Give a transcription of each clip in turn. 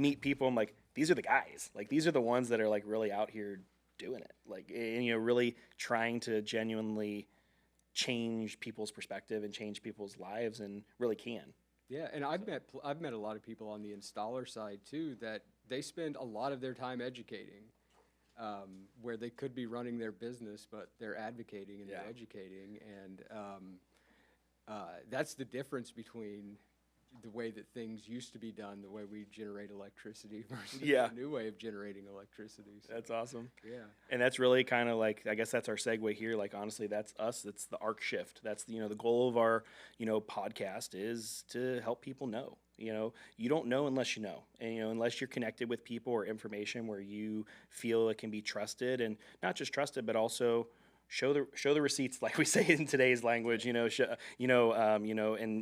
meet people. I'm like, these are the guys. Like, these are the ones that are like really out here doing it. Like, and, really trying to genuinely change people's perspective and change people's lives, and really can. Yeah, and I've met a lot of people on the installer side too that they spend a lot of their time educating, where they could be running their business, but they're advocating and Yeah. they're educating, and that's the difference between the way that things used to be done, the way we generate electricity versus Yeah. the new way of generating electricity. So, That's awesome. yeah. And that's really kind of like, I guess that's our segue here. Like, honestly, that's us. It's the arc shift. That's the, the goal of our, podcast is to help people know. You don't know unless you know. And, unless you're connected with people or information where you feel it can be trusted, and not just trusted, but also show the receipts, like we say in today's language, and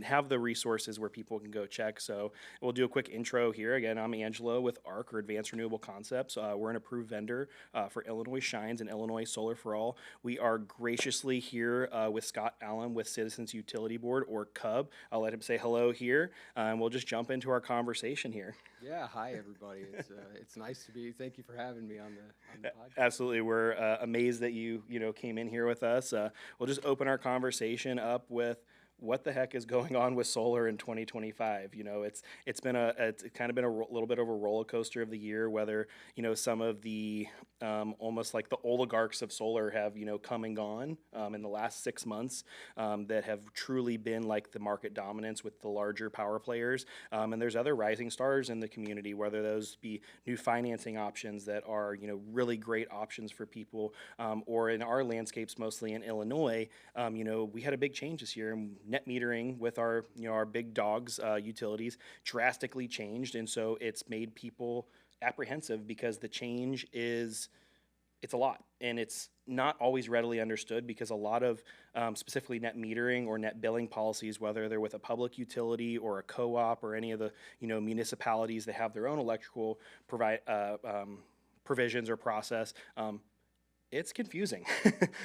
have the resources where people can go check. So we'll do a quick intro here. Again, I'm Angelo with ARC, or Advanced Renewable Concepts. We're an approved vendor for Illinois Shines and Illinois Solar for All. We are graciously here with Scott Allen with Citizens Utility Board, or CUB. I'll let him say hello here, and we'll just jump into our conversation here. Yeah, hi everybody. It's nice to be. Thank you for having me on the podcast. Absolutely, we're amazed that you came in here with us. We'll just open our conversation up with what the heck is going on with solar in 2025. It's kind of been a little bit of a roller coaster of the year. Whether some of the almost like the oligarchs of solar have come and gone in the last 6 months, that have truly been like the market dominance with the larger power players, and there's other rising stars in the community, whether those be new financing options that are really great options for people, or in our landscapes, mostly in Illinois, we had a big change this year, and net metering with our our big dogs, utilities, drastically changed, and so it's made people apprehensive because the change it's a lot, and it's not always readily understood, because a lot of specifically net metering or net billing policies, whether they're with a public utility or a co-op or any of the municipalities that have their own electrical provisions or process, it's confusing.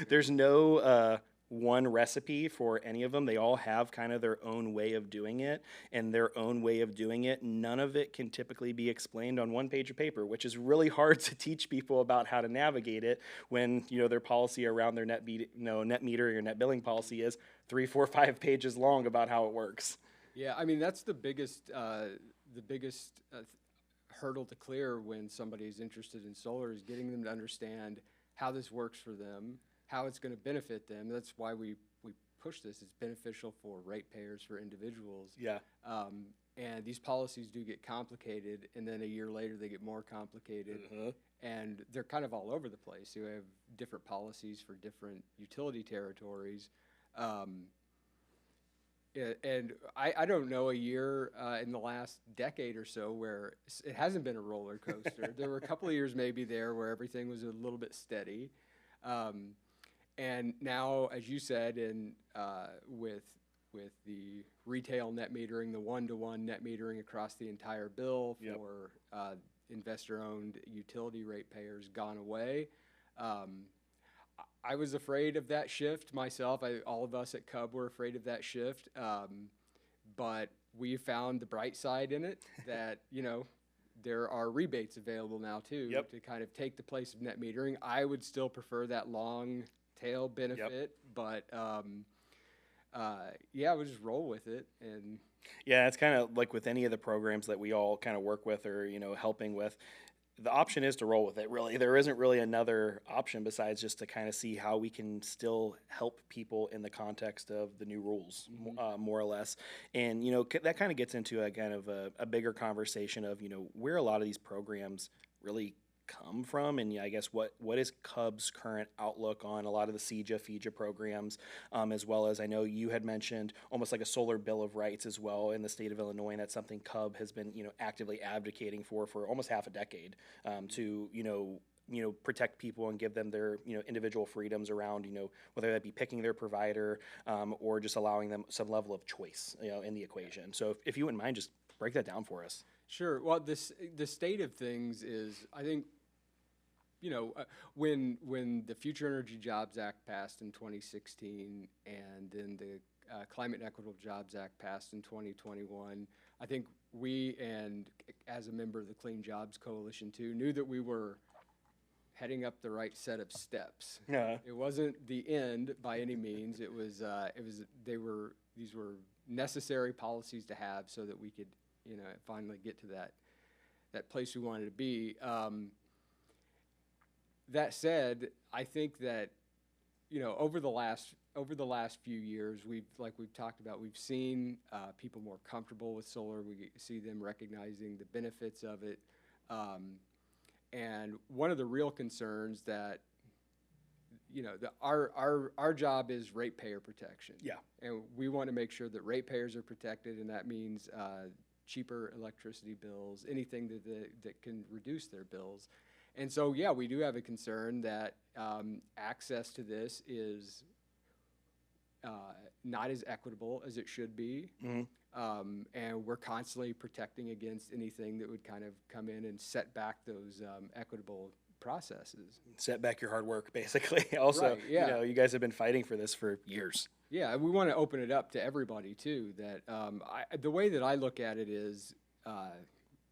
There's no one recipe for any of them. They all have kind of their own way of doing it, and their own way of doing it, none of it can typically be explained on one page of paper, which is really hard to teach people about how to navigate it when their policy around their net metering or net billing policy is 3, 4, 5 pages long about how it works. Yeah, I mean that's the biggest hurdle to clear when somebody's interested in solar, is getting them to understand how this works for them, how it's going to benefit them. That's why we push this. It's beneficial for ratepayers, for individuals. Yeah. And these policies do get complicated, and then a year later they get more complicated, and they're kind of all over the place. You have different policies for different utility territories. And I don't know a year in the last decade or so where it hasn't been a roller coaster. There were a couple of years maybe there where everything was a little bit steady. And now, as you said, with the retail net metering, the one-to-one net metering across the entire bill for investor-owned utility ratepayers gone away. I was afraid of that shift myself. All of us at CUB were afraid of that shift, but we found the bright side in it, that there are rebates available now too, to kind of take the place of net metering. I would still prefer that long tail benefit, but we'll just roll with it. And yeah, it's kind of like with any of the programs that we all kind of work with or helping with. The option is to roll with it, really. There isn't really another option besides just to kind of see how we can still help people in the context of the new rules, more or less. And, that kind of gets into a bigger conversation of, where a lot of these programs really come from, and I guess what is CUB's current outlook on a lot of the CEJA, FEJA programs, as well as I know you had mentioned almost like a solar bill of rights as well in the state of Illinois, and that's something CUB has been actively advocating for almost half a decade, to protect people and give them their individual freedoms around whether that be picking their provider, or just allowing them some level of choice in the equation. So if you wouldn't mind, just break that down for us. Sure. Well, the state of things is, I think, when the Future Energy Jobs Act passed in 2016, and then the Climate and Equitable Jobs Act passed in 2021, I think we, and as a member of the Clean Jobs Coalition too, knew that we were heading up the right set of steps. Yeah. It wasn't the end by any means. These were necessary policies to have so that we could, finally get to that place we wanted to be. That said, I think that, over the last few years, we've talked about, we've seen people more comfortable with solar. We see them recognizing the benefits of it. And one of the real concerns that, our job is ratepayer protection. Yeah. And we want to make sure that ratepayers are protected, and that means cheaper electricity bills, anything that can reduce their bills. And so, yeah, we do have a concern that access to this is not as equitable as it should be. Mm-hmm. And we're constantly protecting against anything that would kind of come in and set back those equitable processes. Set back your hard work, basically. Also, right, yeah. You guys have been fighting for this for years. Yeah, and we want to open it up to everybody too. That the way that I look at it is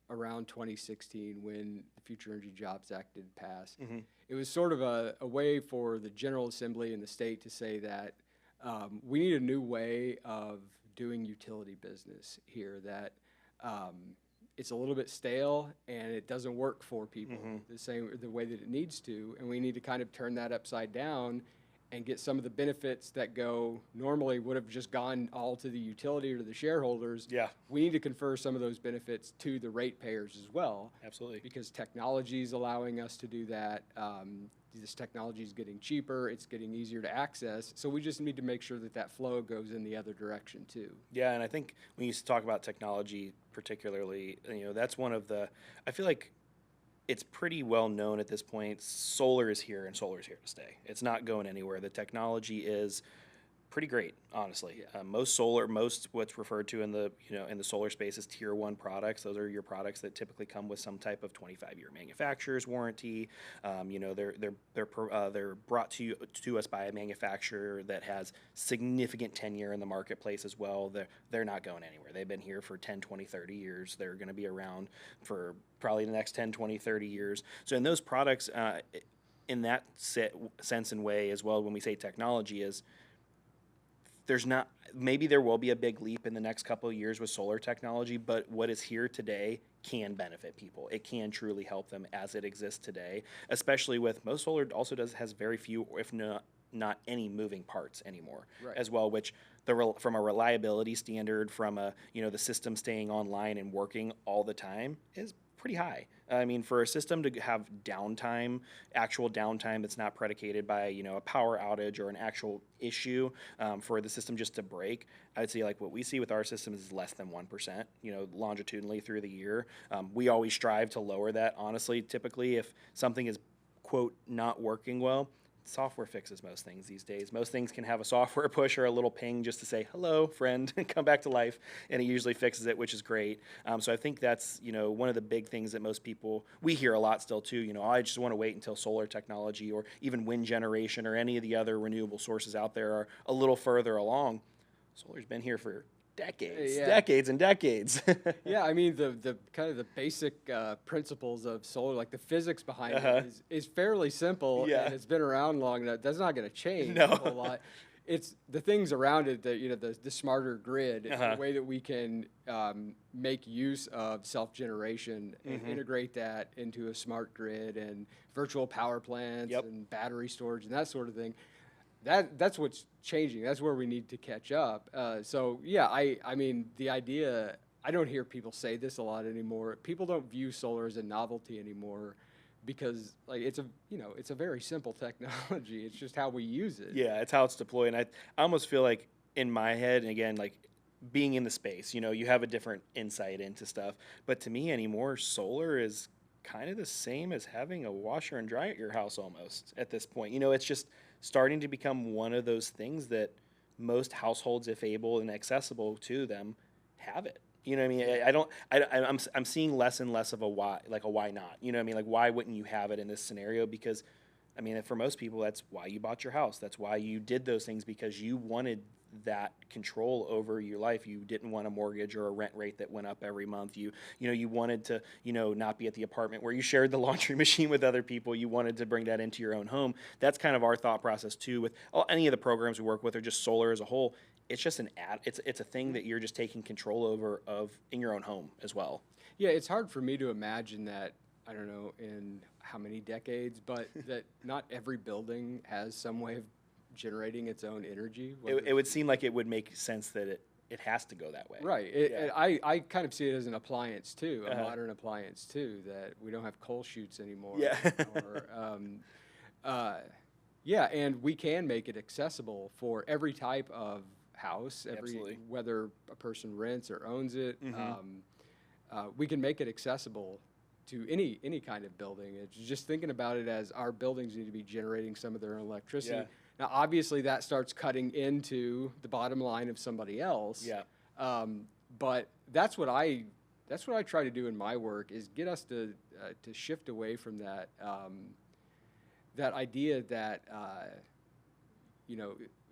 around 2016, when the Future Energy Jobs Act did pass, mm-hmm. It was sort of a way for the General Assembly and the state to say that we need a new way of doing utility business here, that it's a little bit stale and it doesn't work for people mm-hmm. the way that it needs to, and we need to kind of turn that upside down and get some of the benefits that normally would have just gone all to the utility or to the shareholders. Yeah. We need to confer some of those benefits to the ratepayers as well. Absolutely. Because technology is allowing us to do that. This technology is getting cheaper. It's getting easier to access. So we just need to make sure that flow goes in the other direction too. Yeah, and I think when you talk about technology particularly, that's one of I feel like it's pretty well known at this point. Solar is here, and solar is here to stay. It's not going anywhere. The technology is pretty great, honestly. Yeah. Most what's referred to in the solar space is tier 1 products. Those are your products that typically come with some type of 25-year manufacturer's warranty. They're brought to us by a manufacturer that has significant tenure in the marketplace as well. They're not going anywhere. They've been here for 10, 20, 30 years. They're going to be around for probably the next 10, 20, 30 years. So in those products, in that sense and way as well, when we say technology is, maybe there will be a big leap in the next couple of years with solar technology, but what is here today can benefit people. It can truly help them as it exists today, especially with most solar also has very few, if not any moving parts anymore, right, as well, which from a reliability standard, from the system staying online and working all the time is pretty high. I mean, for a system to have actual downtime that's not predicated by, a power outage or an actual issue, for the system just to break, I'd say like what we see with our system is less than 1%, longitudinally through the year. We always strive to lower that. Honestly, typically if something is, quote, not working well, software fixes most things these days. Most things can have a software push or a little ping just to say, hello, friend, come back to life, and it usually fixes it, which is great. So I think that's, one of the big things that most people, we hear a lot still too, I just want to wait until solar technology or even wind generation or any of the other renewable sources out there are a little further along. Solar's been here for decades and decades. Yeah, I mean, the kind of the basic principles of solar, like the physics behind it is fairly simple, and it's been around long enough. That's not going to change a whole lot. It's the things around it that, the smarter grid, the way that we can make use of self-generation and integrate that into a smart grid and virtual power plants and battery storage and that sort of thing. That's what's changing. That's where we need to catch up. So yeah, I mean, the idea, I don't hear people say this a lot anymore. People don't view solar as a novelty anymore because like it's a very simple technology. It's just how we use it. Yeah, it's how it's deployed. And I almost feel like in my head, and again, like being in the space, you have a different insight into stuff. But to me anymore, solar is kind of the same as having a washer and dryer at your house almost at this point. It's just starting to become one of those things that most households, if able and accessible to them, have it. You know what I mean? I'm seeing less and less of a why not? You know what I mean? Like, why wouldn't you have it in this scenario? Because, I mean, for most people, that's why you bought your house. That's why you did those things, because you wanted that control over your life. You didn't want a mortgage or a rent rate that went up every month. You wanted to, not be at the apartment where you shared the laundry machine with other people. You wanted to bring that into your own home. That's kind of our thought process too with any of the programs we work with, or just solar as a whole. It's just it's a thing that you're just taking control over of in your own home as well. Yeah, it's hard for me to imagine that, I don't know in how many decades, but that not every building has some way of generating its own energy. It would seem like it would make sense that it has to go that way. Right. Yeah. I kind of see it as an appliance too, a modern appliance too, that we don't have coal chutes anymore. Yeah. Yeah, and we can make it accessible for every type of house, Absolutely. whether a person rents or owns it. Mm-hmm. We can make it accessible to any kind of building. It's just thinking about it as our buildings need to be generating some of their own electricity. Yeah. Now, obviously, that starts cutting into the bottom line of somebody else. Yeah. But that's what I try to do in my work, is get us to shift away from that that idea that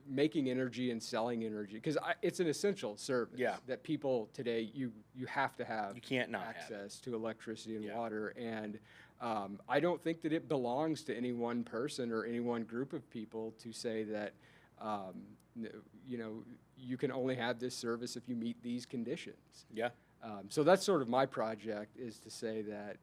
making energy and selling energy, because it's an essential service. Yeah. That people today, you have to have, You can't not have access to electricity and Yeah. water, and I don't think that it belongs to any one person or any one group of people to say that you can only have this service if you meet these conditions. Yeah. So that's sort of my project, is to say that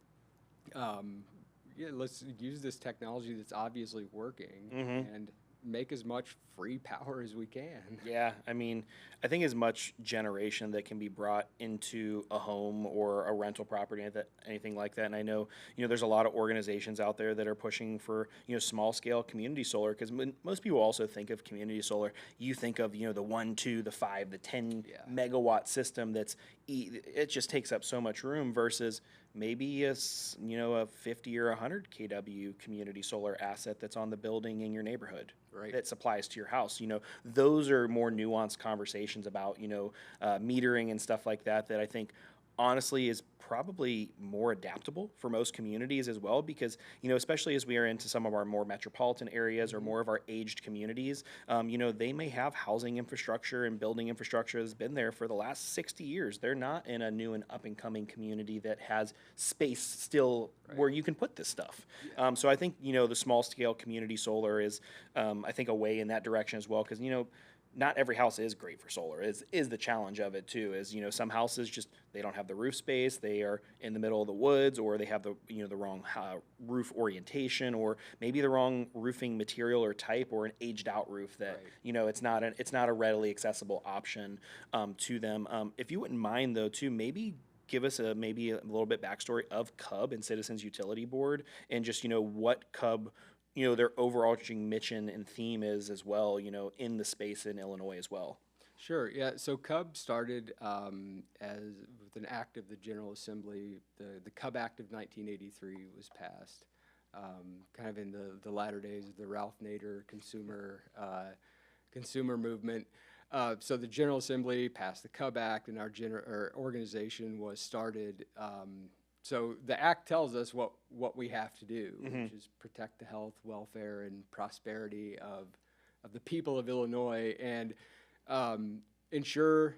let's use this technology that's obviously working and make as much free power as we can. Yeah, I mean, I think as much generation that can be brought into a home or a rental property, anything like that. And I know, there's a lot of organizations out there that are pushing for, small scale community solar, because most people also think of community solar. You think of, the 1, 2, the 5, the 10 megawatt system it just takes up so much room, versus maybe a 50 or 100 kW community solar asset that's on the building in your neighborhood. Right. That supplies to your house. Those are more nuanced conversations about, metering and stuff like that I think honestly is probably more adaptable for most communities as well, because, especially as we are into some of our more metropolitan areas or more of our aged communities, they may have housing infrastructure and building infrastructure that's been there for the last 60 years. They're not in a new and up and coming community that has space still where you can put this stuff. So I think, the small scale community solar is, I think, a way in that direction as well, because, not every house is great for solar. Is the challenge of it too? Is some houses just, they don't have the roof space. They are in the middle of the woods, or they have the the wrong roof orientation, or maybe the wrong roofing material or type, or an aged out roof that it's not a readily accessible option to them. If you wouldn't mind though, too, maybe give us maybe a little bit backstory of CUB and Citizens Utility Board, and just what CUB, their overarching mission and theme is as well, in the space in Illinois as well. Sure, yeah. So CUB started as with an act of the General Assembly. The CUB Act of 1983 was passed, kind of in the latter days of the Ralph Nader consumer movement. So the General Assembly passed the CUB Act, and our organization was started. So the act tells us what we have to do, which is protect the health, welfare, and prosperity of the people of Illinois, and ensure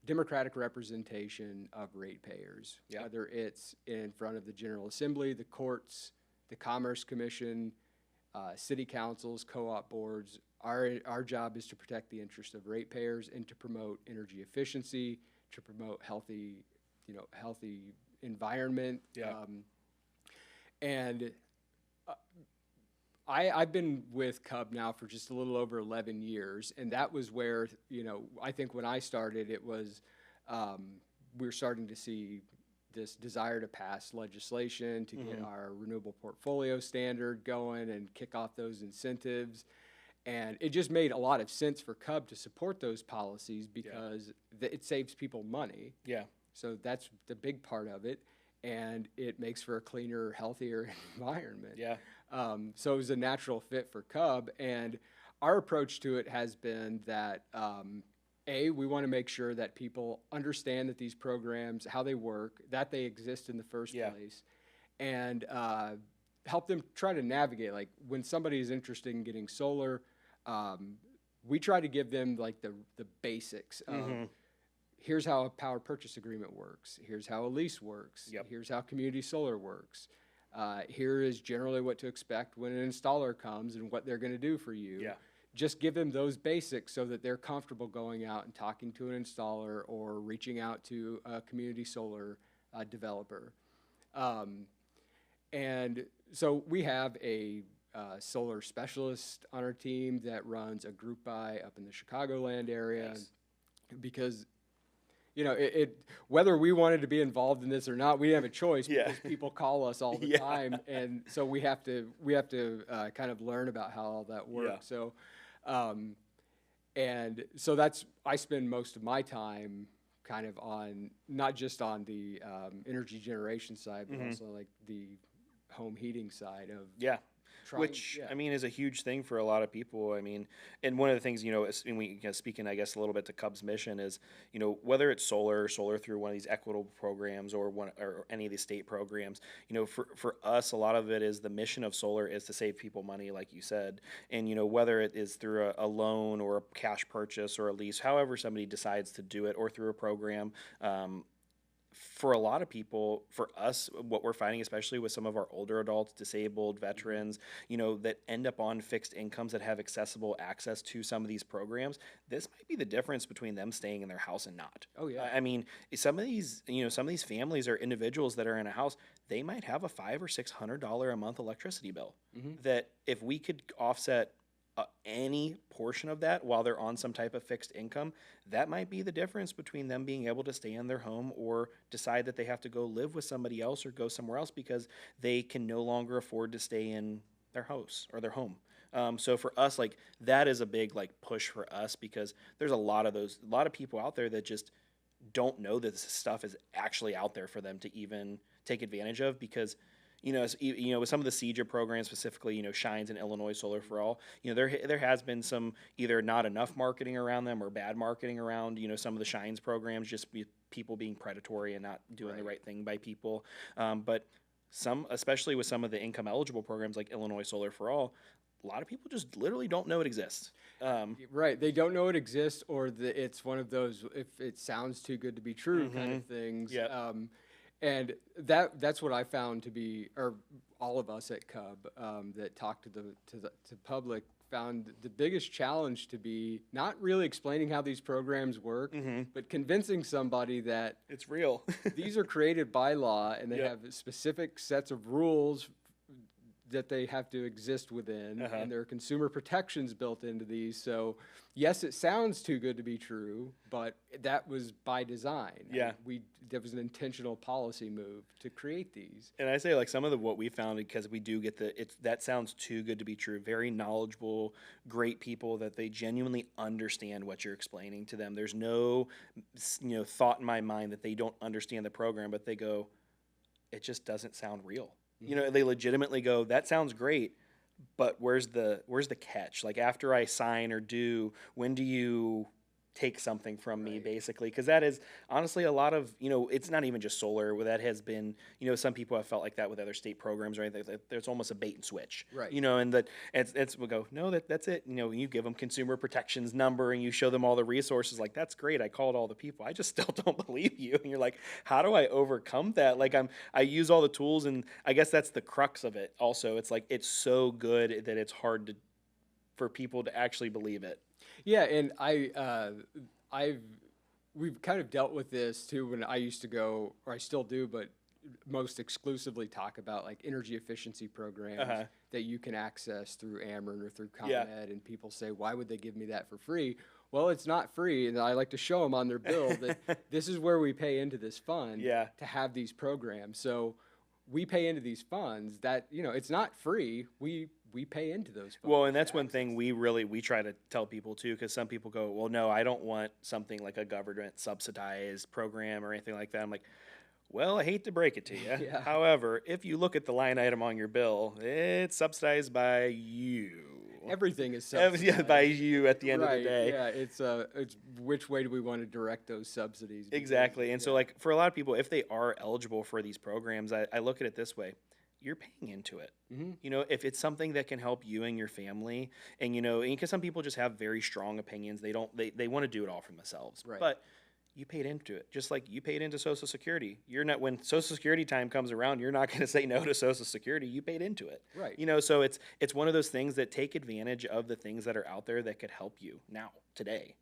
democratic representation of ratepayers, whether it's in front of the General Assembly, the courts, the Commerce Commission, city councils, co-op boards. Our job is to protect the interest of ratepayers and to promote energy efficiency, to promote healthy environment. And I've been with CUB now for just a little over 11 years, and that was where, I think when I started, it was, we were starting to see this desire to pass legislation to get our renewable portfolio standard going and kick off those incentives. And it just made a lot of sense for CUB to support those policies, because it saves people money. Yeah. So that's the big part of it, and it makes for a cleaner, healthier environment. Yeah. So it was a natural fit for CUB, and our approach to it has been that, we want to make sure that people understand that these programs, how they work, that they exist in the first place, and help them try to navigate. Like, when somebody is interested in getting solar, we try to give them like the basics of Mm-hmm. here's how a power purchase agreement works. Here's how a lease works. Yep. Here's how community solar works. Here is generally what to expect when an installer comes and what they're going to do for you. Yeah. Just give them those basics so that they're comfortable going out and talking to an installer or reaching out to a community solar developer. And so we have a solar specialist on our team that runs a group buy up in the Chicagoland area. Nice. Because whether we wanted to be involved in this or not, we didn't have a choice because people call us all the Yeah. time, and so we have to kind of learn about how all that works. So, and so I spend most of my time kind of on not just on the energy generation side, but also like the home heating side of Which, I mean, is a huge thing for a lot of people. I mean, and one of the things, and we speaking, I guess, a little bit to CUB's mission is, whether it's solar through one of these equitable programs or any of these state programs, for us, a lot of it is the mission of solar is to save people money, like you said. And, whether it is through a loan or a cash purchase or a lease, however somebody decides to do it, or through a program, for a lot of people, for us, what we're finding, especially with some of our older adults, disabled, veterans, that end up on fixed incomes that have accessible access to some of these programs, this might be the difference between them staying in their house and not. Oh, yeah. I mean, some of these families or individuals that are in a house, they might have a $500 or $600 a month electricity bill. Mm-hmm. That if we could offset any portion of that while they're on some type of fixed income, that might be the difference between them being able to stay in their home or decide that they have to go live with somebody else or go somewhere else because they can no longer afford to stay in their house or their home. So for us, like, that is a big push for us, because there's a lot of people out there that just don't know that this stuff is actually out there for them to even take advantage of, because with some of the CUB programs, specifically, Shines and Illinois Solar for All, there has been some either not enough marketing around them or bad marketing around, some of the Shines programs, just people being predatory and not doing the right thing by people. But especially with some of the income eligible programs like Illinois Solar for All, a lot of people just literally don't know it exists. Right. They don't know it exists, or it's one of those, if it sounds too good to be true kind of things. Yep. And that's what I found to be, or all of us at CUB that talked to the public found the biggest challenge to be not really explaining how these programs work, but convincing somebody that it's real. these are created by law and they have specific sets of rules that they have to exist within, and there are consumer protections built into these. So yes, it sounds too good to be true, but that was by design. Yeah. There was an intentional policy move to create these. And I say, some of what we found, because we do get that sounds too good to be true, very knowledgeable, great people that they genuinely understand what you're explaining to them. There's no, thought in my mind that they don't understand the program, but they go, it just doesn't sound real. They legitimately go, that sounds great, but where's the catch? Like, after I sign or do, when do you take something from me, basically? Because that is honestly a lot of, it's not even just solar where that has been, some people have felt like that with other state programs or anything. There's almost a bait and switch, right? And that we'll go, no, that's it. You give them consumer protections number and you show them all the resources. Like, that's great. I called all the people. I just still don't believe you. And you're like, how do I overcome that? Like, I use all the tools, and I guess that's the crux of it. Also, it's like, it's so good that it's hard for people to actually believe it. Yeah, and we've kind of dealt with this too when I used to go, or I still do, but most exclusively talk about energy efficiency programs that you can access through Ameren or through ComEd, and people say, why would they give me that for free? Well, it's not free, and I like to show them on their bill that this is where we pay into this fund to have these programs. So we pay into these funds that, it's not free. We pay into those funds. Well, and that's one thing we try to tell people too, because some people go, well, no, I don't want something like a government subsidized program or anything like that. I'm like, well, I hate to break it to you. However, if you look at the line item on your bill, it's subsidized by you. Everything is subsidized by you at the end of the day. Yeah, it's which way do we want to direct those subsidies? Exactly. And so, for a lot of people, if they are eligible for these programs, I look at it this way. you're paying into it. Hmm. You know, if it's something that can help you and your family, and you know, because some people just have very strong opinions, they want to do it all for themselves. Right. But you paid into it, just like you paid into Social Security. You're not, when Social Security time comes around, you're not going to say no to Social Security. You paid into it. Right. You know, so it's one of those things that take advantage of the things that are out there that could help you now, today.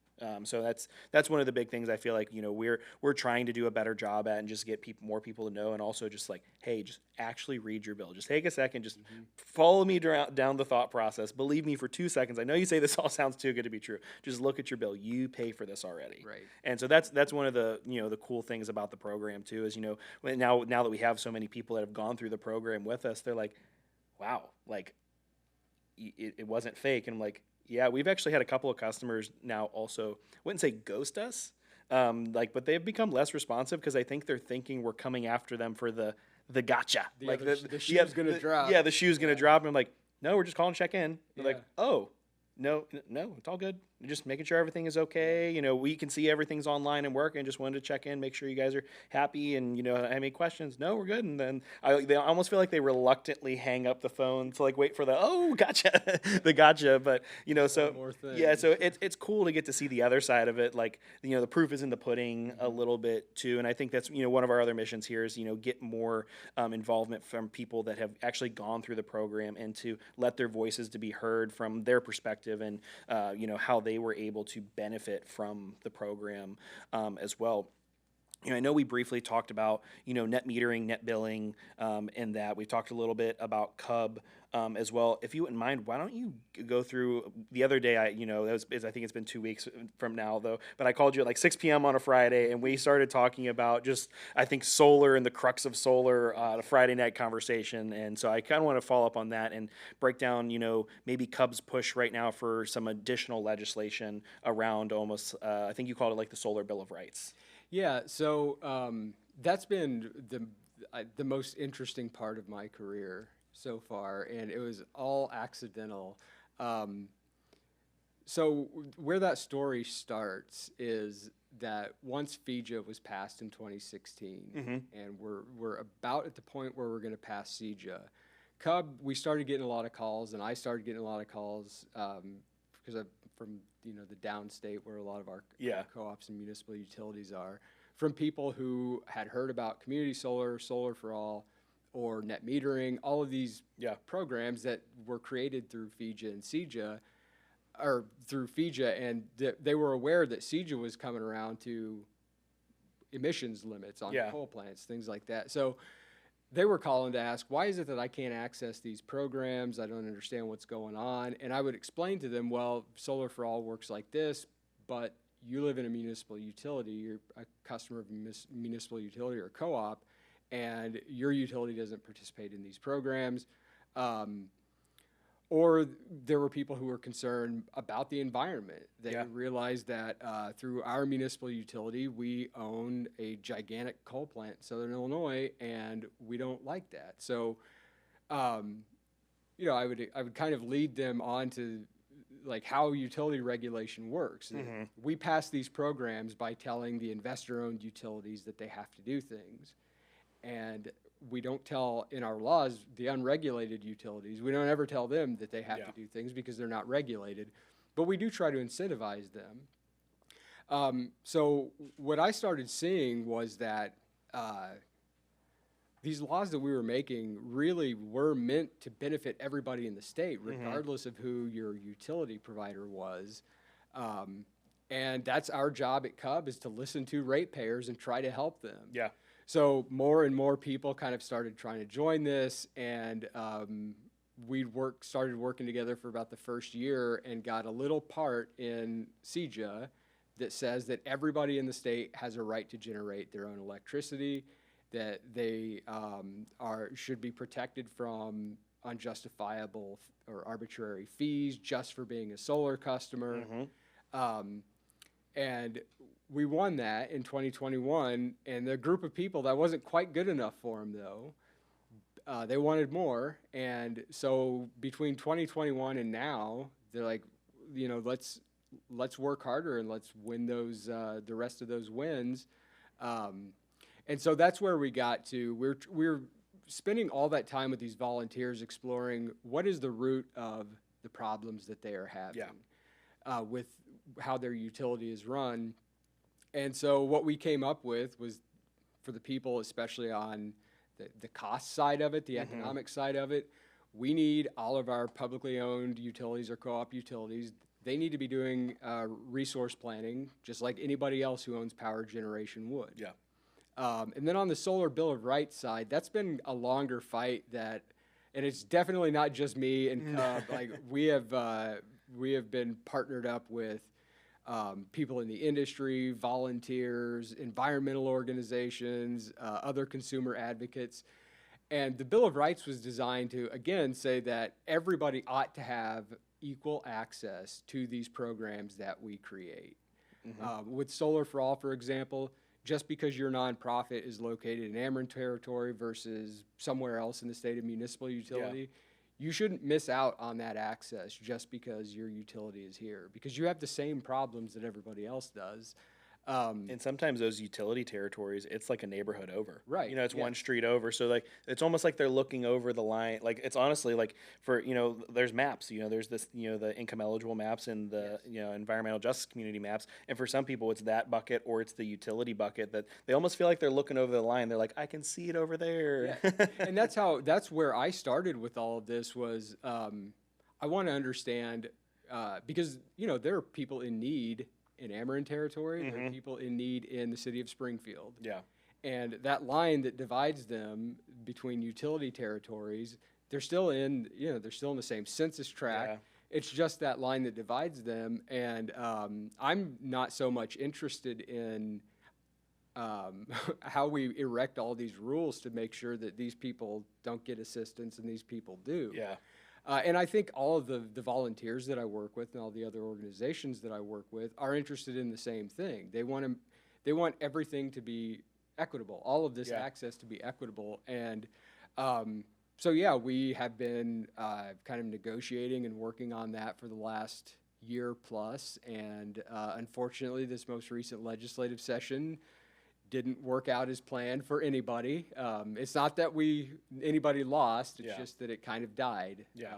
So that's one of the big things I feel like, you know, we're trying to do a better job at, and just get more people to know, and also just like, hey, just actually read your bill. Just take a second, just follow me down the thought process. Believe me for 2 seconds. I know you say this all sounds too good to be true. Just look at your bill. You pay for this already. Right. And so that's one of the, you know, the cool things about the program too, is, you know, now that we have so many people that have gone through the program with us, they're like, wow, like it wasn't fake. And I'm like, yeah, we've actually had a couple of customers now also, wouldn't say ghost us, but they've become less responsive because I think they're thinking we're coming after them for the gotcha. The shoe's gonna drop. Yeah, the shoe's gonna drop. And I'm like, no, we're just calling to check in. They're like, Yeah. oh, no, it's all good. Just making sure everything is okay. You know, we can see everything's online and working. Just wanted to check in, make sure you guys are happy, and, you know, have any questions? No, we're good. And then they almost feel like they reluctantly hang up the phone to like wait for the gotcha, the gotcha. But you know, so One more thing. yeah, so it's cool to get to see the other side of it. Like, you know, the proof is in the pudding a little bit too. And I think that's, you know, one of our other missions here is, you know, get more involvement from people that have actually gone through the program, and to let their voices to be heard from their perspective, and you know, how they were able to benefit from the program as well. You know, I know we briefly talked about, you know, net metering, net billing, and that we talked a little bit about CUB as well. If you wouldn't mind, why don't you go through the other day? I think it's been 2 weeks from now though, but I called you at like 6 p.m. on a Friday, and we started talking about just, I think, solar and the crux of solar, a Friday night conversation. And so I kind of want to follow up on that and break down, you know, maybe CUB's push right now for some additional legislation around almost, I think you called it like the solar bill of rights. Yeah, so that's been the most interesting part of my career so far, and it was all accidental. So where that story starts is that once FEJA was passed in 2016, and we're about at the point where we're going to pass CEJA, CUB, we started getting a lot of calls, and I started getting a lot of calls because I'm from, you know, the downstate where a lot of our co-ops and municipal utilities are, from people who had heard about community solar, solar for all, or net metering, all of these programs that were created through FEJA and CEJA, or through FEJA, and they were aware that CEJA was coming around to emissions limits on coal plants, things like that. So they were calling to ask, why is it that I can't access these programs? I don't understand what's going on. And I would explain to them, well, Solar for All works like this, but you live in a municipal utility, you're a customer of a municipal utility or co-op, and your utility doesn't participate in these programs. Or there were people who were concerned about the environment. They realized that through our municipal utility, we own a gigantic coal plant in Southern Illinois, and we don't like that. So, you know, I would kind of lead them on to like how utility regulation works. We pass these programs by telling the investor-owned utilities that they have to do things, and we don't tell, in our laws, the unregulated utilities, we don't ever tell them that they have to do things because they're not regulated, but we do try to incentivize them. So what I started seeing was that these laws that we were making really were meant to benefit everybody in the state, regardless of who your utility provider was. And that's our job at CUB, is to listen to ratepayers and try to help them. Yeah. So more and more people kind of started trying to join this, and we started working together for about the first year and got a little part in CEJA that says that everybody in the state has a right to generate their own electricity, that they should be protected from unjustifiable or arbitrary fees just for being a solar customer. And we won that in 2021, and the group of people, that wasn't quite good enough for them, though. They wanted more, and so between 2021 and now, they're like, you know, let's work harder and let's win those the rest of those wins. And so that's where we got to. We're spending all that time with these volunteers exploring what is the root of the problems that they are having with how their utility is run. And so what we came up with was, for the people, especially on the cost side of it, the economic side of it, we need all of our publicly owned utilities or co-op utilities, they need to be doing resource planning just like anybody else who owns power generation would. Yeah. And then on the solar Bill of Rights side, that's been a longer fight and it's definitely not just me and CUB. Like we have been partnered up with people in the industry, volunteers, environmental organizations, other consumer advocates. And the Bill of Rights was designed to, again, say that everybody ought to have equal access to these programs that we create. With Solar for All, for example, just because your nonprofit is located in Ameren territory versus somewhere else in the state of municipal utility, you shouldn't miss out on that access just because your utility is here, because you have the same problems that everybody else does. And sometimes those utility territories, it's like a neighborhood over. Right, You know, it's yeah. one street over. So like, it's almost like they're looking over the line. Like, it's honestly like for, you know, there's maps, you know, there's this, you know, the income eligible maps and the, you know, environmental justice community maps. And for some people, it's that bucket or it's the utility bucket that they almost feel like they're looking over the line. They're like, I can see it over there. Yeah. And that's where I started with all of this was, I want to understand, because, you know, there are people in need in Ameren territory, there are people in need in the city of Springfield. Yeah. And that line that divides them between utility territories, they're still in, you know, they're still in the same census tract. Yeah. It's just that line that divides them. And I'm not so much interested in how we erect all these rules to make sure that these people don't get assistance and these people do. Yeah. And I think all of the volunteers that I work with and all the other organizations that I work with are interested in the same thing. They want everything to be equitable, all of this access to be equitable. And so, yeah, we have been kind of negotiating and working on that for the last year plus. And unfortunately, this most recent legislative session didn't work out as planned for anybody. It's not that anybody lost, it's just that it kind of died. Yeah.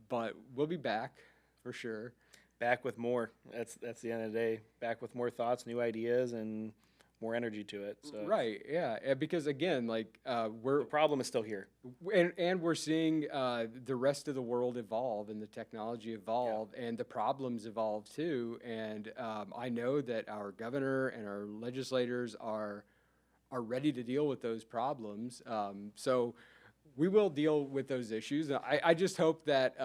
But we'll be back for sure. Back with more. That's the end of the day. Back with more thoughts, new ideas, and more energy to it. So Right, yeah, because again, like the problem is still here. and we're seeing the rest of the world evolve and the technology evolve and the problems evolve too. And I know that our governor and our legislators are ready to deal with those problems. So we will deal with those issues. I just hope that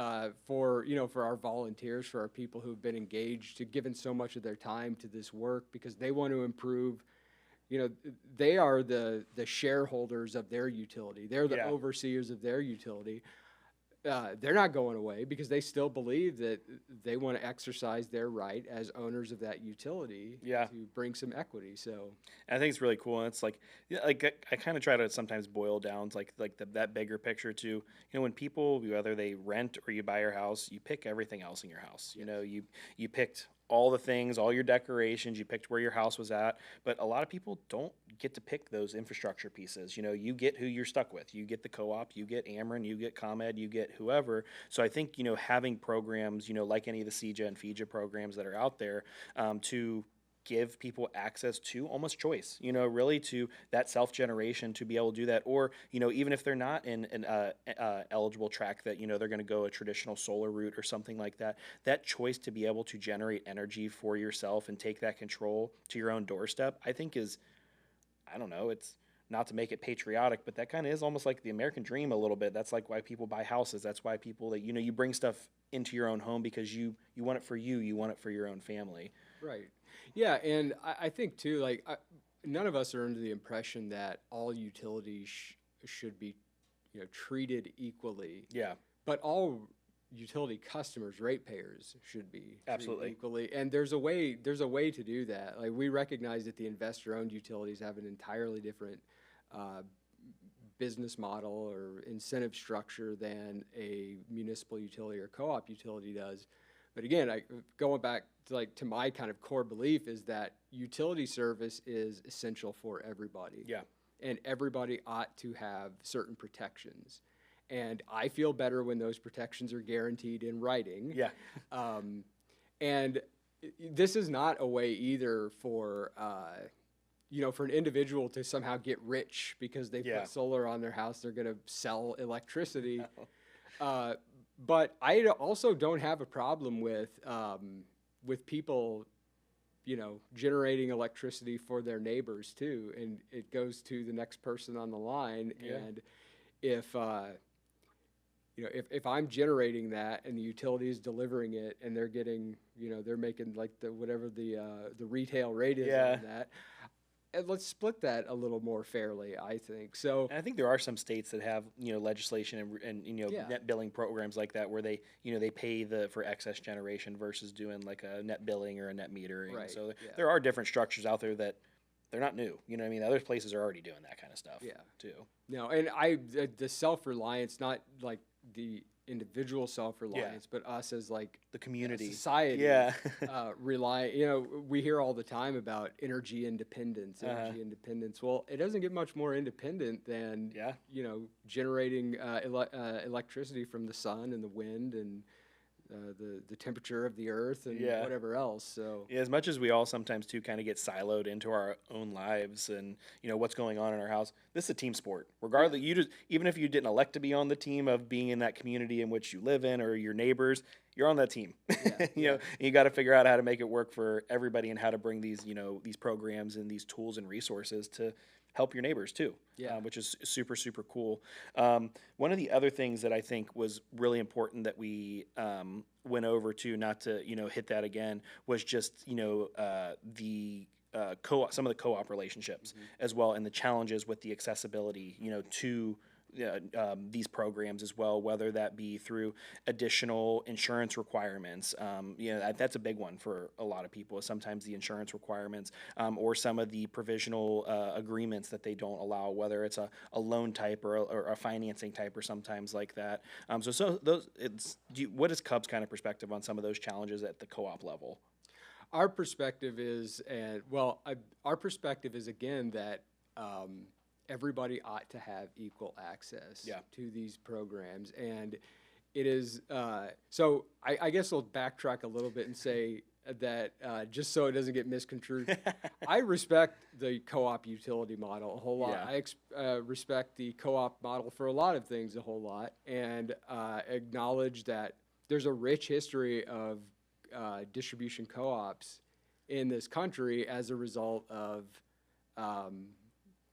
for our volunteers, for our people who've been engaged, to given so much of their time to this work because they want to improve. You know, they are the shareholders of their utility. They're the overseers of their utility. They're not going away because they still believe that they want to exercise their right as owners of that utility to bring some equity. So And I think it's really cool. And it's like, I kind of try to sometimes boil down to that bigger picture too. You know, when people, whether they rent or you buy your house, you pick everything else in your house. You know, you picked all the things, all your decorations, you picked where your house was at, but a lot of people don't get to pick those infrastructure pieces. You know, you get who you're stuck with. You get the co-op, you get Ameren, you get ComEd, you get whoever. So I think, you know, having programs, you know, like any of the CJA and FEJA programs that are out there to give people access to almost choice, you know, really to that self-generation to be able to do that. Or, you know, even if they're not in an eligible track that, you know, they're going to go a traditional solar route or something like that, that choice to be able to generate energy for yourself and take that control to your own doorstep, I think is, I don't know, it's not to make it patriotic, but that kind of is almost like the American dream a little bit. That's like why people buy houses. That's why people that, you know, you bring stuff into your own home because you want it for you want it for your own family. Right. Yeah, and I think too, like none of us are under the impression that all utilities should be, you know, treated equally. Yeah. But all utility customers, ratepayers, should be Absolutely treated equally. And there's a way to do that. Like we recognize that the investor-owned utilities have an entirely different business model or incentive structure than a municipal utility or co-op utility does. But again, going back to my kind of core belief is that utility service is essential for everybody. Yeah. and everybody ought to have certain protections. And I feel better when those protections are guaranteed in writing. Yeah. And this is not a way either for for an individual to somehow get rich because they Yeah. put solar on their house. They're going to sell electricity. But I also don't have a problem with people, generating electricity for their neighbors too, and it goes to the next person on the line. Yeah. And if I'm generating that and the utility is delivering it and they're getting, they're making like whatever the retail rate is on that, and let's split that a little more fairly, I think. So And I think there are some states that have legislation and net billing programs like that where they they pay for excess generation versus doing like a net billing or a net metering. Right, So yeah. there are different structures out there that they're not new. You know what I mean? Other places are already doing that kind of stuff. Yeah. Too. No, and the self-reliance, not like the individual self-reliance, but us as like The community. society, Yeah. rely. We hear all the time about energy independence. Well, it doesn't get much more independent than generating electricity from the sun and the wind and the temperature of the earth and whatever else. So Yeah, as much as we all sometimes too kind of get siloed into our own lives and what's going on in our house, this is a team sport. Regardless, even if you didn't elect to be on the team of being in that community in which you live in or your neighbors, you're on that team. And you got to figure out how to make it work for everybody and how to bring these these programs and these tools and resources to help your neighbors too, which is super, super cool. One of the other things that I think was really important that we went over to, not to hit that again, was just the co-op, some of the co-op relationships as well, and the challenges with the accessibility to these programs as well, whether that be through additional insurance requirements. That's a big one for a lot of people, is sometimes the insurance requirements or some of the provisional agreements that they don't allow, whether it's a loan type or a financing type or sometimes like that. What is CUB's kind of perspective on some of those challenges at the co-op level? Our perspective is, our perspective is again that everybody ought to have equal access to these programs. And it is, so I guess I'll backtrack a little bit and say that just so it doesn't get misconstrued, I respect the co-op utility model a whole lot. I respect the co-op model for a lot of things a whole lot, and acknowledge that there's a rich history of distribution co-ops in this country as a result of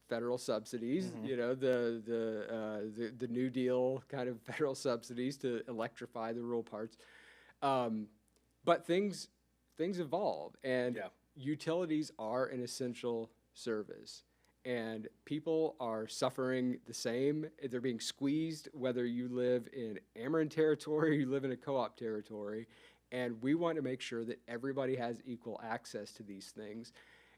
federal subsidies, the New Deal kind of federal subsidies to electrify the rural parts. But things evolve, and utilities are an essential service, and people are suffering the same. They're being squeezed, whether you live in Ameren territory or you live in a co-op territory, and we want to make sure that everybody has equal access to these things.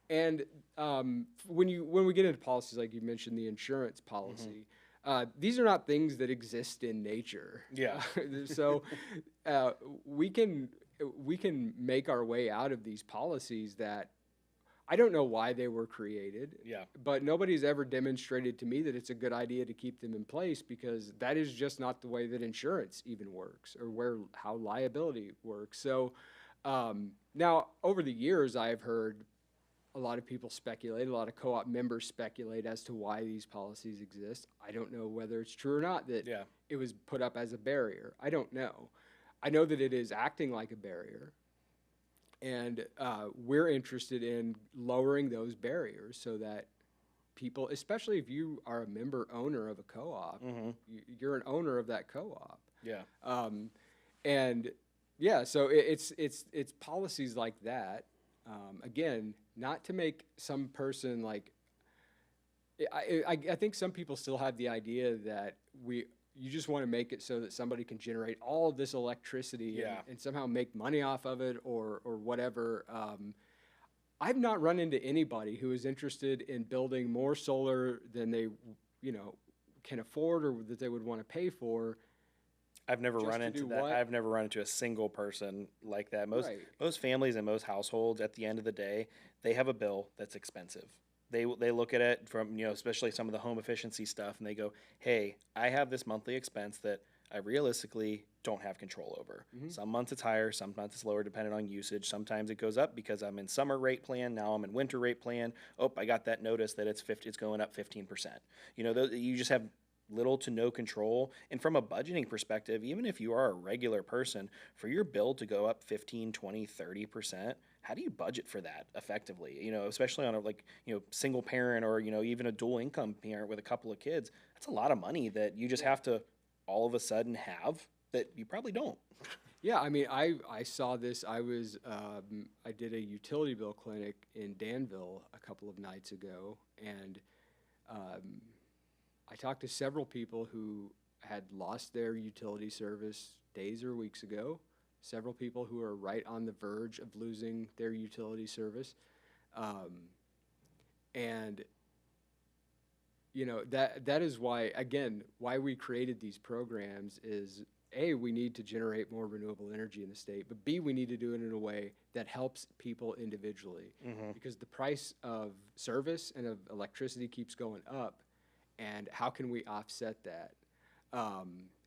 And when we get into policies, like you mentioned, the insurance policy, these are not things that exist in nature. Yeah. So we can make our way out of these policies that I don't know why they were created. Yeah. But nobody's ever demonstrated to me that it's a good idea to keep them in place, because that is just not the way that insurance even works, or how liability works. So now, over the years, I've heard a lot of people speculate, a lot of co-op members speculate as to why these policies exist. I don't know whether it's true or not that it was put up as a barrier. I don't know. I know that it is acting like a barrier, and we're interested in lowering those barriers so that people, especially if you are a member owner of a co-op, you're an owner of that co-op. Yeah. So it's policies like that. Again, not to make some person like, I think some people still have the idea that you just want to make it so that somebody can generate all of this electricity and somehow make money off of it or whatever. I've not run into anybody who is interested in building more solar than they, can afford or that they would want to pay for. I've never run into that. I've never run into a single person like that. Most families and most households, at the end of the day, they have a bill that's expensive. They look at it from, especially some of the home efficiency stuff, and they go, hey, I have this monthly expense that I realistically don't have control over. Hmm. Some months it's higher, some months it's lower, depending on usage. Sometimes it goes up because I'm in summer rate plan. Now I'm in winter rate plan. Oh, I got that notice that it's going up 15%. You just have little to no control. And from a budgeting perspective, even if you are a regular person, for your bill to go up 15, 20, 30%, how do you budget for that effectively? Especially on a single parent, or, even a dual income parent with a couple of kids. That's a lot of money that you just have to all of a sudden have that you probably don't. Yeah, I mean, I saw this. I did a utility bill clinic in Danville a couple of nights ago, and um, I talked to several people who had lost their utility service days or weeks ago. Several people who are right on the verge of losing their utility service, um, and that is why, again, why we created these programs is A, we need to generate more renewable energy in the state, but B, we need to do it in a way that helps people individually, because the price of service and of electricity keeps going up, and how can we offset that?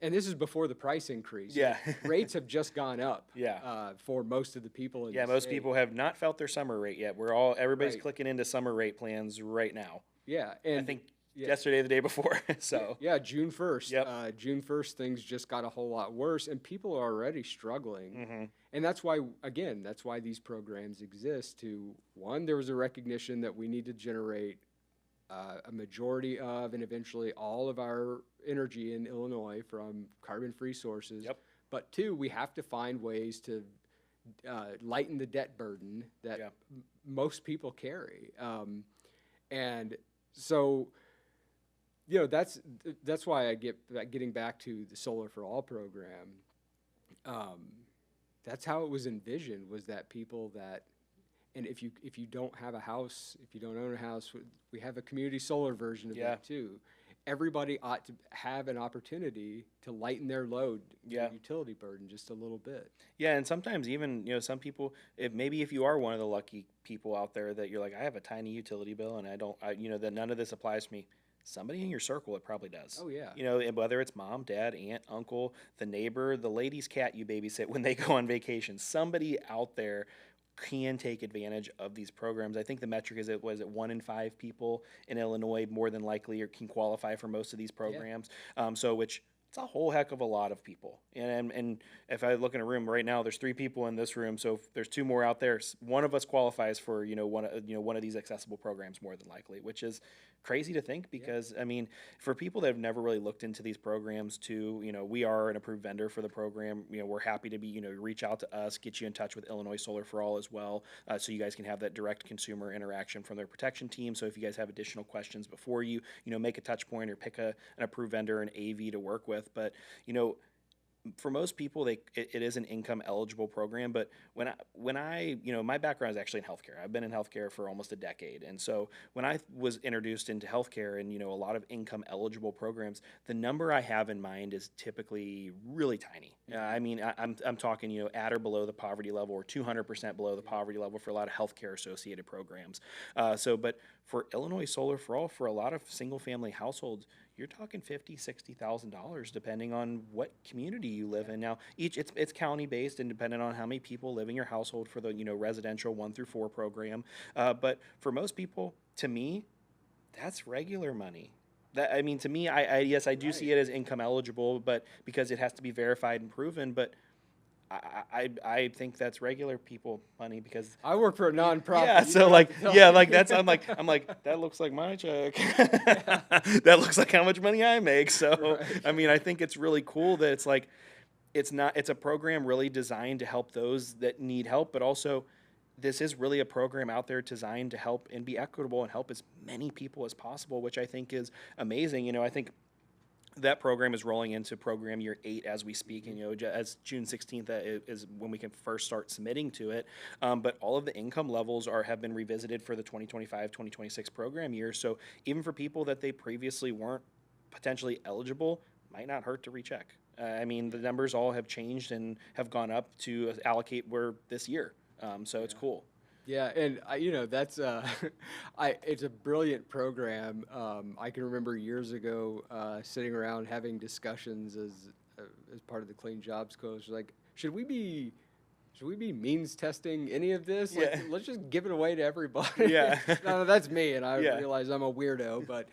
And this is before the price increase. Yeah. Rates have just gone up. Yeah. For most of the people in Yeah, the most state. people have not felt their summer rate yet. Everybody's Right. clicking into summer rate plans right now. Yeah, I and think yeah. yesterday, the day before. So Yeah, June 1st. Yep. June 1st, things just got a whole lot worse, and people are already struggling. Mm-hmm. And that's why, again, that's why these programs exist. One, there was a recognition that we need to generate a majority of, and eventually all of our energy in Illinois from carbon-free sources. Yep. But two, we have to find ways to lighten the debt burden that most people carry. And so, that's why getting back to the Solar for All program. That's how it was envisioned, was that people that, and if you don't have a house, if you don't own a house, we have a community solar version of that too. Everybody ought to have an opportunity to lighten their load, their utility burden just a little bit. Yeah, and sometimes even, some people, if you are one of the lucky people out there that you're like, I have a tiny utility bill and that none of this applies to me. Somebody in your circle, it probably does. Oh, yeah. And whether it's mom, dad, aunt, uncle, the neighbor, the lady's cat you babysit when they go on vacation, somebody out there can take advantage of these programs. I think the metric is, 1 in 5 people in Illinois more than likely or can qualify for most of these programs. Which it's a whole heck of a lot of people. And if I look in a room right now, there's 3 people in this room. So if there's 2 more out there, one of us qualifies for one of these accessible programs more than likely, which is crazy to think because I mean, for people that have never really looked into these programs too, we are an approved vendor for the program. We're happy to be, reach out to us, get you in touch with Illinois Solar for All as well, so you guys can have that direct consumer interaction from their protection team. So if you guys have additional questions before you make a touch point or pick an approved vendor, an AV to work with, but for most people, it is an income eligible program. But when I my background is actually in healthcare. I've been in healthcare for almost a decade, and so when I was introduced into healthcare and a lot of income eligible programs, the number I have in mind is typically really tiny. I mean, I'm talking at or below the poverty level, or 200% below the poverty level for a lot of healthcare associated programs. But for Illinois Solar for All, for a lot of single family households, you're talking $50,000-$60,000 depending on what community you live in. Now, it's county based and dependent on how many people live in your household for the residential 1 through 4 program. But for most people, to me, that's regular money. To me, I do see it as income eligible, but because it has to be verified and proven. But I think that's regular people money because I work for a nonprofit. Yeah, so I'm like that looks like my check. That looks like how much money I make. So right. I mean, I think it's really cool that it's a program really designed to help those that need help, but also this is really a program out there designed to help and be equitable and help as many people as possible, which I think is amazing. I think that program is rolling into program year 8 as we speak, and as June 16th is when we can first start submitting to it. But all of the income levels have been revisited for the 2025-2026 program year. So even for people that they previously weren't potentially eligible, might not hurt to recheck. I mean, the numbers all have changed and have gone up to allocate where this year. So it's cool. Yeah, and that's it's a brilliant program. I can remember years ago sitting around having discussions as part of the Clean Jobs Coach, like, should we be means testing any of this? Like, Yeah. let's just give it away to everybody. Yeah. No, that's me, and I Yeah. realize I'm a weirdo,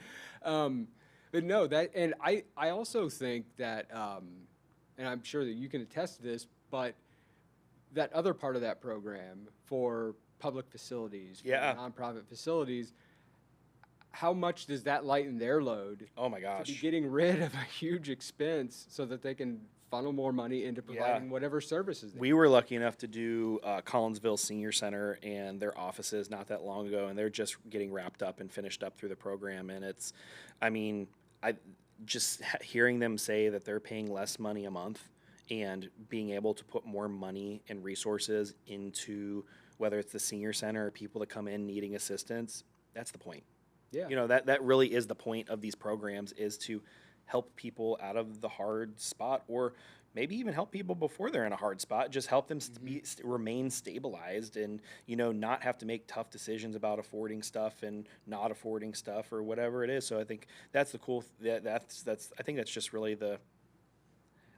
um, but no, and I also think that, and I'm sure that you can attest to this, but that other part of that program for public facilities, for Yeah. nonprofit facilities, how much does that lighten their load Oh my to be gosh. getting rid of a huge expense so that they can funnel more money into providing whatever services they We were lucky enough to do Collinsville Senior Center and their offices not that long ago, and they're just getting wrapped up and finished up through the program. And it's, I mean, I just hearing them say that they're paying less money a month and being able to put more money and resources into whether it's the senior center or people that come in needing assistance. That's the point. Yeah. That really is the point of these programs, is to help people out of the hard spot, or maybe even help people before they're in a hard spot, just help them remain stabilized, and not have to make tough decisions about affording stuff and not affording stuff or whatever it is. So I think that's the cool that's I think that's just really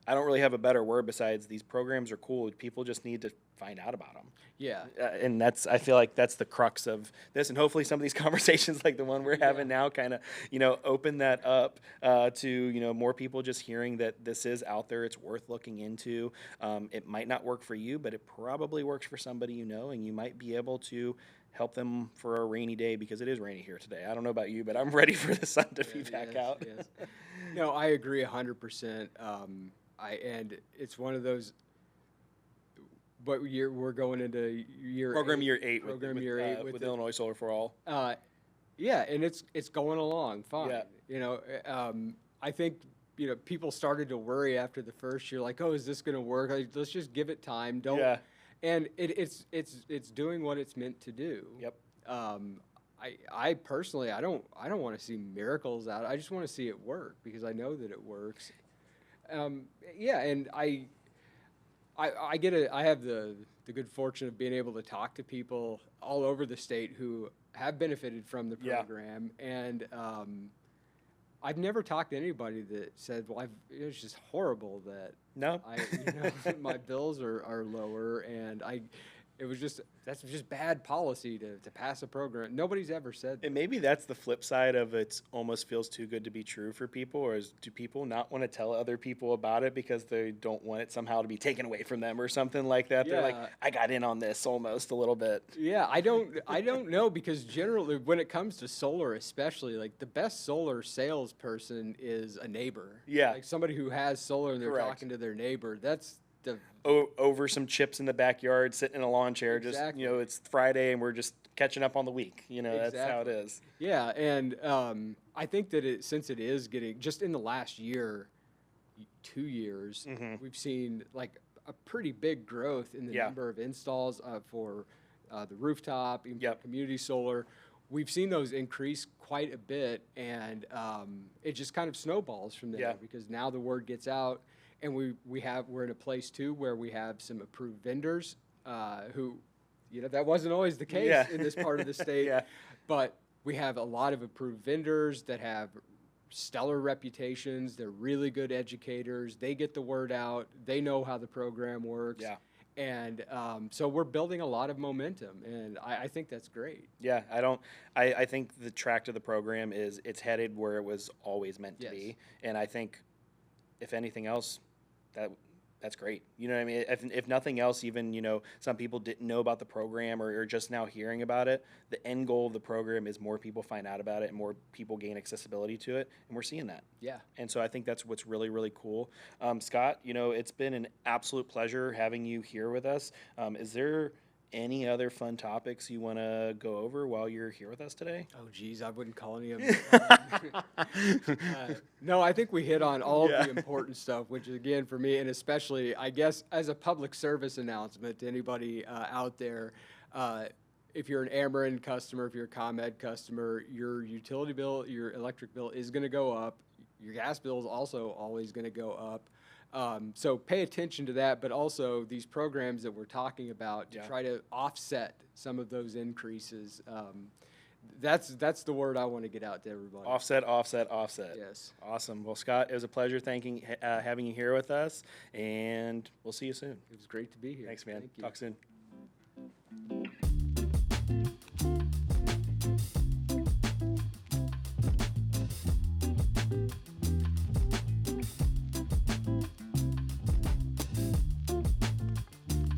I don't really have a better word besides these programs are cool. People just need to find out about them. Yeah. And I feel like that's the crux of this. And hopefully some of these conversations like the one we're having now kind of, open that up to, more people just hearing that this is out there. It's worth looking into. It might not work for you, but it probably works for somebody, and you might be able to help them for a rainy day, because it is rainy here today. I don't know about you, but I'm ready for the sun to be back out. Yes. No, I agree 100%. And it's one of those. But we're going into Program year 8 with Illinois Solar for All. Yeah, and it's going along fine. Yeah. I think people started to worry after the first year, like, oh, is this going to work? Like, let's just give it time. Don't. Yeah. And it's doing what it's meant to do. Yep. I personally, I don't want to see miracles out. I just want to see it work, because I know that it works. Yeah, and I have the good fortune of being able to talk to people all over the state who have benefited from the program, and I've never talked to anybody that said, "Well, it was just horrible that my bills are lower," and that's just bad policy to pass a program. Nobody's ever said that. And maybe that's the flip side of it. Almost feels too good to be true for people, or do people not want to tell other people about it because they don't want it somehow to be taken away from them or something like that? They're like, I got in on this almost a little bit. Yeah, I don't know, because generally when it comes to solar, especially, like, the best solar salesperson is a neighbor. Yeah. Like somebody who has solar and they're Correct. talking to their neighbor. That's over some chips in the backyard, sitting in a lawn chair. Exactly. Just it's Friday and we're just catching up on the week. That's how it is. Yeah, and I think that since it is getting, just in the last year, 2 years, we've seen like a pretty big growth in the number of installs for the rooftop, even for community solar. We've seen those increase quite a bit, and it just kind of snowballs from there, because now the word gets out. And we're in a place too where we have some approved vendors who, that wasn't always the case in this part of the state. But we have a lot of approved vendors that have stellar reputations. They're really good educators. They get the word out. They know how the program works. Yeah. And so we're building a lot of momentum, and I think that's great. Yeah, I think the track to the program it's headed where it was always meant to be. And I think, if anything else, that's great. You know what I mean? If nothing else, even, some people didn't know about the program or are just now hearing about it. The end goal of the program is more people find out about it and more people gain accessibility to it. And we're seeing that. Yeah. And so I think that's what's really, really cool. Scott, it's been an absolute pleasure having you here with us. Is there any other fun topics you want to go over while you're here with us today? Oh, geez, I wouldn't call any of them. No, I think we hit on all of the important stuff, which, again, for me, and especially, I guess, as a public service announcement to anybody out there, if you're an Ameren customer, if you're a ComEd customer, your utility bill, your electric bill is going to go up. Your gas bill is also always going to go up. So pay attention to that, but also these programs that we're talking about to Yeah. try to offset some of those increases. That's the word I want to get out to everybody. Offset, offset, offset. Yes. Awesome. Well, Scott, it was a pleasure having you here with us, and we'll see you soon. It was great to be here. Thanks, man. Thank you. Talk soon.